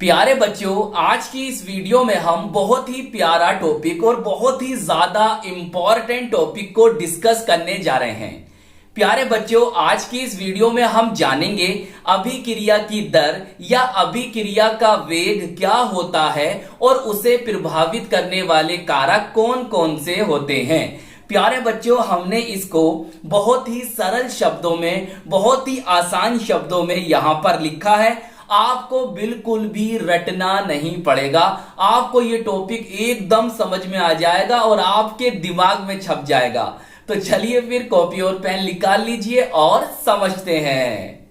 प्यारे बच्चों, आज की इस वीडियो में हम बहुत ही प्यारा टॉपिक और बहुत ही ज्यादा इंपॉर्टेंट टॉपिक को डिस्कस करने जा रहे हैं। प्यारे बच्चों, आज की इस वीडियो में हम जानेंगे अभिक्रिया की दर या अभिक्रिया का वेग क्या होता है और उसे प्रभावित करने वाले कारक कौन कौन से होते हैं। प्यारे बच्चों, हमने इसको बहुत ही सरल शब्दों में, बहुत ही आसान शब्दों में यहां पर लिखा है। आपको बिल्कुल भी रटना नहीं पड़ेगा, आपको ये टॉपिक एकदम समझ में आ जाएगा और आपके दिमाग में छप जाएगा। तो चलिए फिर कॉपी और पेन निकाल लीजिए और समझते हैं।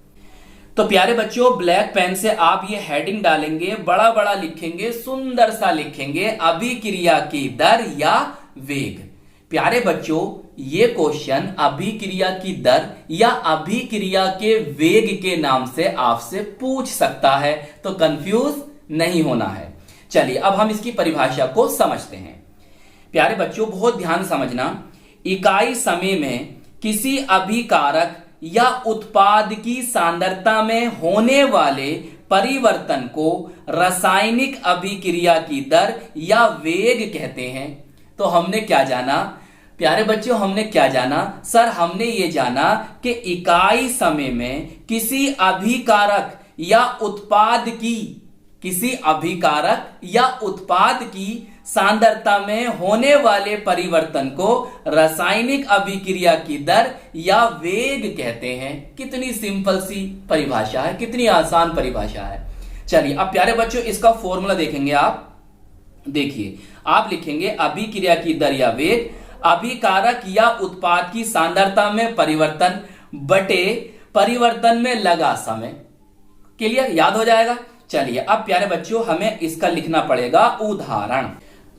तो प्यारे बच्चों, ब्लैक पेन से आप ये हेडिंग डालेंगे, बड़ा बड़ा लिखेंगे, सुंदर सा लिखेंगे, अभिक्रिया की दर या वेग। प्यारे बच्चों, ये क्वेश्चन अभिक्रिया की दर या अभिक्रिया के वेग के नाम से आपसे पूछ सकता है, तो कंफ्यूज नहीं होना है। चलिए अब हम इसकी परिभाषा को समझते हैं। प्यारे बच्चों, बहुत ध्यान समझना। इकाई समय में किसी अभिकारक या उत्पाद की सांद्रता में होने वाले परिवर्तन को रासायनिक अभिक्रिया की दर या वेग कहते हैं। तो हमने क्या जाना प्यारे बच्चों, हमने क्या जाना सर? हमने ये जाना कि इकाई समय में किसी अभिकारक या उत्पाद की, किसी अभिकारक या उत्पाद की सांद्रता में होने वाले परिवर्तन को रासायनिक अभिक्रिया की दर या वेग कहते हैं। कितनी सिंपल सी परिभाषा है, कितनी आसान परिभाषा है। चलिए अब प्यारे बच्चों, इसका फॉर्मूला देखेंगे। आप देखिए, आप लिखेंगे अभिक्रिया की दर या वेग अभिकारक या उत्पाद की सांद्रता में परिवर्तन बटे परिवर्तन में लगा समय। क्लियर? याद हो जाएगा। चलिए अब प्यारे बच्चों, हमें इसका लिखना पड़ेगा उदाहरण।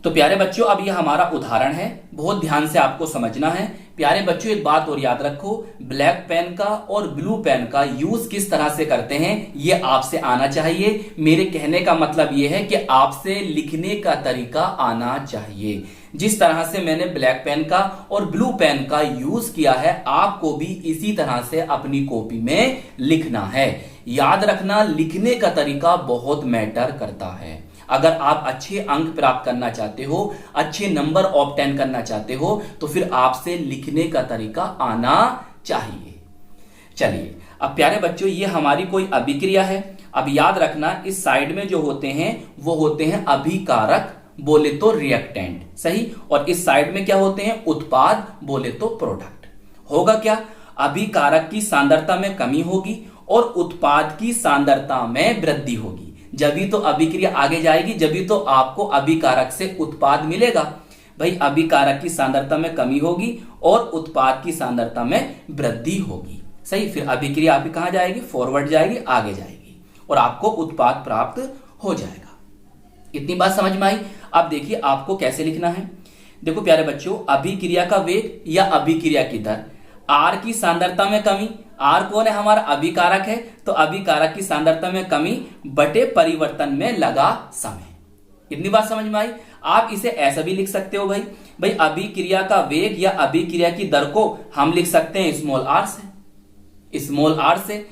तो प्यारे बच्चों, अब यह हमारा उदाहरण है, बहुत ध्यान से आपको समझना है। प्यारे बच्चों, एक बात और याद रखो, ब्लैक पेन का और ब्लू पेन का यूज किस तरह से करते हैं यह आपसे आना चाहिए। मेरे कहने का मतलब यह है कि आपसे लिखने का तरीका आना चाहिए। जिस तरह से मैंने ब्लैक पेन का और ब्लू पेन का यूज किया है, आपको भी इसी तरह से अपनी कॉपी में लिखना है। याद रखना, लिखने का तरीका बहुत मैटर करता है। अगर आप अच्छे अंक प्राप्त करना चाहते हो, अच्छे नंबर ऑब्टेन करना चाहते हो, तो फिर आपसे लिखने का तरीका आना चाहिए। चलिए अब प्यारे बच्चों, ये हमारी कोई अभिक्रिया है। अब याद रखना, इस साइड में जो होते हैं वो होते हैं अभिकारक, बोले तो रिएक्टेंट, सही। और इस साइड में क्या होते हैं? उत्पाद, बोले तो प्रोडक्ट। होगा क्या? अभिकारक की सांद्रता में कमी होगी और उत्पाद की सांद्रता में वृद्धि होगी। जब तो अभिक्रिया आगे जाएगी, जब तो आपको अभिकारक से उत्पाद मिलेगा। भाई, अभिकारक की सांद्रता में कमी होगी और उत्पाद की सांद्रता में वृद्धि होगी, सही। फिर अभिक्रिया आपकी कहां जाएगी? फॉरवर्ड जाएगी, आगे जाएगी और आपको उत्पाद प्राप्त हो जाएगा। इतनी बात समझ में आई? अब देखिए आपको कैसे लिखना है। देखो प्यारे बच्चों, अभिक्रिया का वेग या अभिक्रिया की दर, आर की सांद्रता में कमी, आर कौन है? हमारा अभिकारक है, तो अभिकारक की सांद्रता में कमी बटे परिवर्तन में लगा समय। इतनी बात समझ में आई? आप इसे ऐसा भी लिख सकते हो भाई अभिक्रिया का वेग या अभिक्रिया की दर को हम लिख सकते हैं स्मॉल आर से, स्मॉल आर से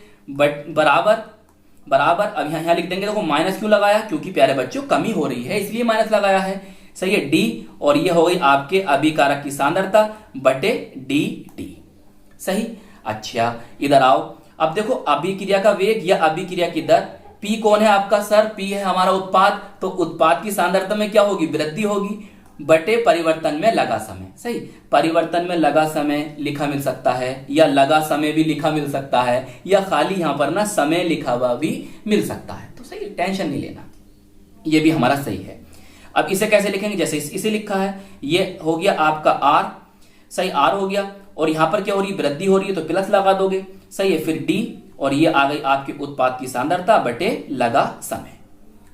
बराबर अब यहां लिख देंगे। देखो माइनस क्यों लगाया? क्योंकि प्यारे बच्चों कमी हो रही है, इसलिए माइनस लगाया है, सही है। डी, और ये हो गई आपके अभिकारक की सांद्रता बटे डी टी, सही। अच्छा इधर आओ। अब देखो अभिक्रिया का वेग या अभिक्रिया की दर, पी कौन है आपका? सर पी है हमारा उत्पाद, तो उत्पाद की सांद्रता में क्या होगी? वृद्धि होगी बटे परिवर्तन में लगा समय, सही। परिवर्तन में लगा समय लिखा मिल सकता है, या लगा समय भी लिखा मिल सकता है, या खाली यहां पर ना समय लिखा हुआ भी मिल सकता है। तो सही, टेंशन नहीं लेना, ये भी हमारा सही है। अब इसे कैसे लिखेंगे? जैसे इसे लिखा है, ये हो गया आपका आर, सही, आर हो गया, और यहां पर क्या हो रही है? वृद्धि हो रही है, तो प्लस लगा दोगे, सही है। फिर डी, और ये आ गई आपके उत्पाद की सांद्रता बटे लगा समय,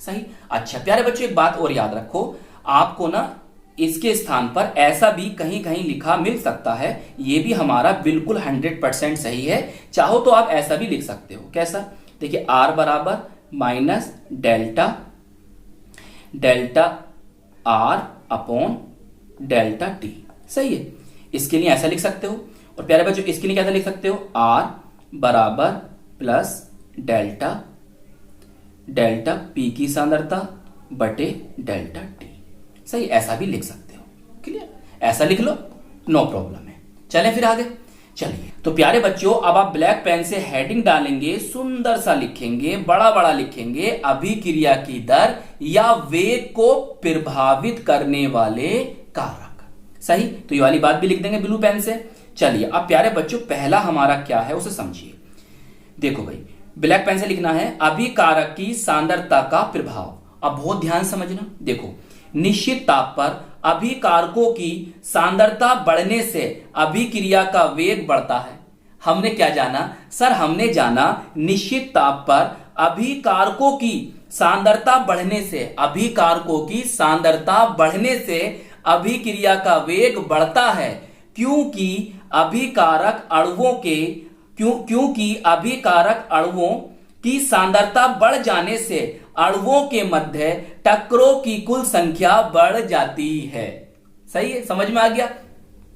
सही। अच्छा प्यारे बच्चों, एक बात और याद रखो, आपको ना इसके स्थान पर ऐसा भी कहीं कहीं लिखा मिल सकता है, ये भी हमारा बिल्कुल 100% सही है। चाहो तो आप ऐसा भी लिख सकते हो। कैसा? देखिए आर बराबर minus delta R upon delta T, सही है। इसके लिए ऐसा लिख सकते हो। और प्यारे बच्चों, इसके लिए कैसा लिख सकते हो? आर बराबर प्लस डेल्टा डेल्टा पी की सांद्रता बटे डेल्टा टी। सही, ऐसा भी लिख सकते हो। क्लियर, ऐसा लिख लो, नो प्रॉब्लम है। चलें फिर आगे। चलिए तो प्यारे बच्चों, अब आप ब्लैक पेन से हेडिंग डालेंगे, सुंदर सा लिखेंगे, बड़ा बड़ा लिखेंगे, अभिक्रिया की दर या वेग को प्रभावित करने वाले कारक। सही, तो ये वाली बात भी लिख देंगे ब्लू पेन से। चलिए अब प्यारे बच्चों, पहला हमारा क्या है उसे समझिए। देखो भाई, ब्लैक पेन से लिखना है अभिकारक की सांद्रता का प्रभाव। अब बहुत ध्यान समझना। देखो, निश्चित ताप पर अभिकारकों की सांद्रता बढ़ने से अभिक्रिया का वेग बढ़ता है। हमने क्या जाना सर? हमने जाना निश्चित ताप पर अभिकारकों की सांद्रता बढ़ने से, अभिकारकों की सांद्रता बढ़ने से अभिक्रिया का वेग बढ़ता है, क्योंकि अभिकारक अणुओं की सांद्रता बढ़ जाने से अणुओं के मध्य टक्करों की कुल संख्या बढ़ जाती है। सही है, समझ में आ गया?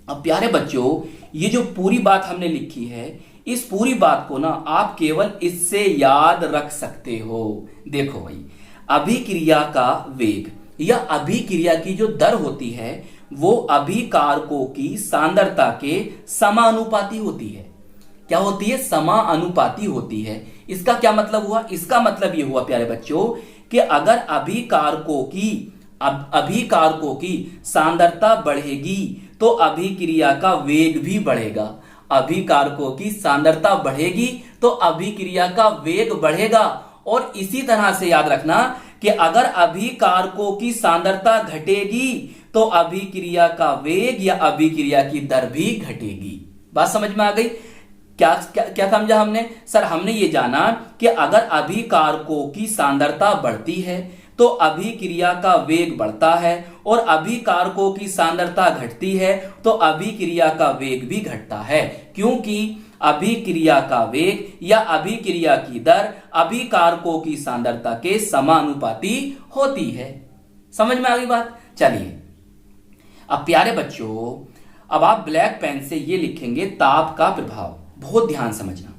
अब प्यारे बच्चों, ये जो पूरी बात हमने लिखी है, इस पूरी बात को ना आप केवल इससे याद रख सकते हो। देखो भाई, अभिक्रिया का वेग या अभिक्रिया की जो दर होती है वो अभिकारकों की सांद्रता के समानुपाती होती है। क्या होती है? समानुपाती होती है। इसका क्या मतलब हुआ? इसका मतलब ये हुआ प्यारे बच्चों कि अगर अभिकारकों की सांद्रता बढ़ेगी तो अभिक्रिया का वेग भी बढ़ेगा। अभिकारकों की सांद्रता बढ़ेगी तो अभिक्रिया का वेग बढ़ेगा। और इसी तरह से याद रखना कि अगर अभिकारकों की सांद्रता घटेगी तो अभिक्रिया का वेग या अभिक्रिया की दर भी घटेगी। बात समझ में आ गई? क्या समझा हमने? सर, हमने ये जाना कि अगर अभिकारकों की सांद्रता बढ़ती है तो अभिक्रिया का वेग बढ़ता है, और अभिकारकों की सांद्रता घटती है तो अभिक्रिया का वेग भी घटता है, क्योंकि अभिक्रिया का वेग या अभिक्रिया की दर अभिकारकों की सांद्रता के समानुपाती होती है। समझ में आ गई बात? चलिए अब प्यारे बच्चों, अब आप ब्लैक पेन से ये लिखेंगे ताप का प्रभाव। बहुत ध्यान समझना।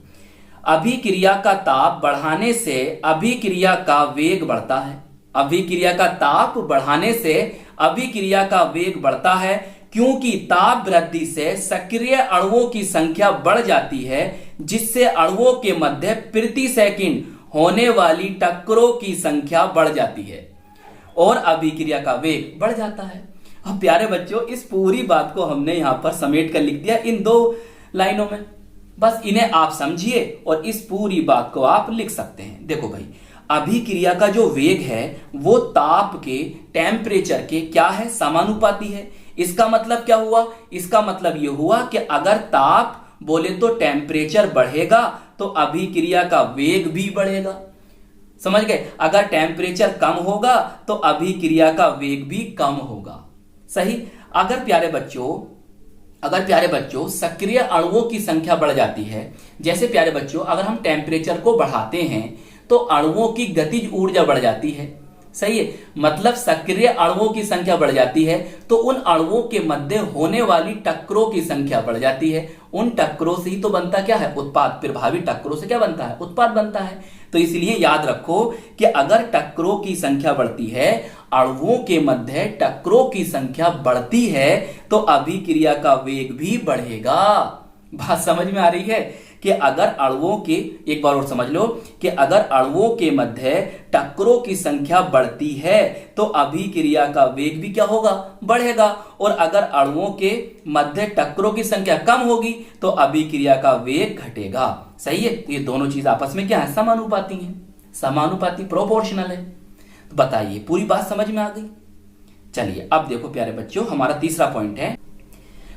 अभिक्रिया का ताप बढ़ाने से अभिक्रिया का वेग बढ़ता है। अभिक्रिया का ताप बढ़ाने से अभिक्रिया का वेग बढ़ता है, क्योंकि ताप वृद्धि से सक्रिय अणुओं की संख्या बढ़ जाती है, जिससे अणुओं के मध्य प्रति सेकंड होने वाली टक्करों की संख्या बढ़ जाती है और अभिक्रिया का वेग बढ़ जाता है। अब प्यारे बच्चों, इस पूरी बात को हमने यहां पर समेट कर लिख दिया इन दो लाइनों में। बस इन्हें आप समझिए और इस पूरी बात को आप लिख सकते हैं। देखो भाई, अभिक्रिया का जो वेग है वो ताप के, टेम्परेचर के क्या है? समानुपाती है। इसका मतलब क्या हुआ? इसका मतलब ये हुआ कि अगर ताप बोले तो टेम्परेचर बढ़ेगा तो अभिक्रिया का वेग भी बढ़ेगा। समझ गए? अगर टेम्परेचर कम होगा तो अभिक्रिया का वेग भी कम होगा। सही। अगर प्यारे बच्चों सक्रिय अणुओं की संख्या बढ़ जाती है, जैसे प्यारे बच्चों अगर हम टेम्परेचर को बढ़ाते हैं तो अणुओं की गतिज ऊर्जा बढ़ जाती है। सही है, मतलब सक्रिय अणुओं की संख्या बढ़ जाती है तो उन अणुओं के मध्य होने वाली टक्करों की संख्या बढ़ जाती है। उन टक्करों से ही तो बनता क्या है? उत्पाद। प्रभावी टक्करों से क्या बनता है? उत्पाद बनता है। तो इसलिए याद रखो कि अगर टक्करों की संख्या बढ़ती है, अणुओं के मध्य टक्करों की संख्या बढ़ती है तो अभिक्रिया का वेग भी बढ़ेगा। बात समझ में आ रही है कि अगर अणुओं के, एक बार और समझ लो कि अगर अणुओं के मध्य टक्करों की संख्या बढ़ती है तो अभिक्रिया का वेग भी क्या होगा? बढ़ेगा। और अगर अणुओं के मध्य टक्करों की संख्या कम होगी तो अभिक्रिया का वेग घटेगा। सही है, तो ये दोनों चीज आपस में क्या है? समानुपाती है। समानुपाती, प्रोपोर्शनल है। तो बताइए, पूरी बात समझ में आ गई? चलिए अब देखो प्यारे बच्चों, हमारा तीसरा पॉइंट है।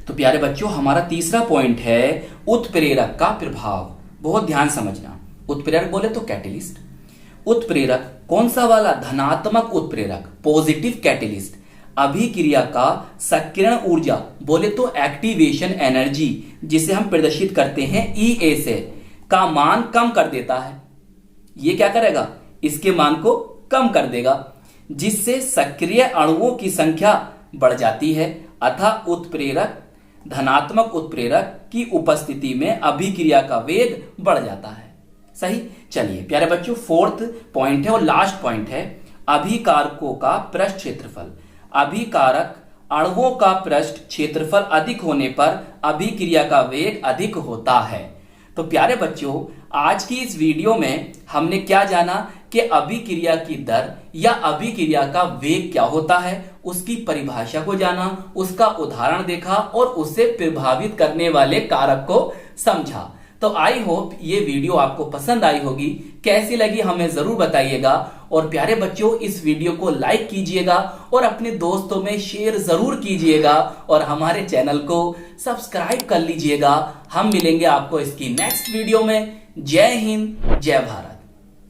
तो प्यारे बच्चों, हमारा तीसरा पॉइंट है उत्प्रेरक का प्रभाव। बहुत ध्यान समझना। उत्प्रेरक बोले तो कैटेलिस्ट। उत्प्रेरक कौन सा वाला? धनात्मक उत्प्रेरक, पॉजिटिव कैटेलिस्ट। अभिक्रिया का सक्रियण ऊर्जा बोले तो एक्टिवेशन एनर्जी, जिसे हम प्रदर्शित करते हैं EA से, का मान कम कर देता है। ये क्या करेगा? इसके मान को कम कर देगा, जिससे सक्रिय अणुओं की संख्या बढ़ जाती है। अतः उत्प्रेरक, धनात्मक उत्प्रेरक की उपस्थिति में अभिक्रिया का वेग बढ़ जाता है। सही। चलिए प्यारे बच्चों, फोर्थ पॉइंट है और लास्ट पॉइंट है, अभिकारकों का पृष्ठ क्षेत्रफल। अभिकारक अणुओं का पृष्ठ क्षेत्रफल अधिक होने पर अभिक्रिया का वेग अधिक होता है। तो प्यारे बच्चों, आज की इस वीडियो में हमने क्या जाना कि अभिक्रिया की दर या अभिक्रिया का वेग क्या होता है, उसकी परिभाषा को जाना, उसका उदाहरण देखा और उससे प्रभावित करने वाले कारक को समझा। तो आई होप ये वीडियो आपको पसंद आई होगी। कैसी लगी हमें जरूर बताइएगा और प्यारे बच्चों, इस वीडियो को लाइक कीजिएगा और अपने दोस्तों में शेयर जरूर कीजिएगा और हमारे चैनल को सब्सक्राइब कर लीजिएगा। हम मिलेंगे आपको इसकी नेक्स्ट वीडियो में। जय हिंद, जय भारत।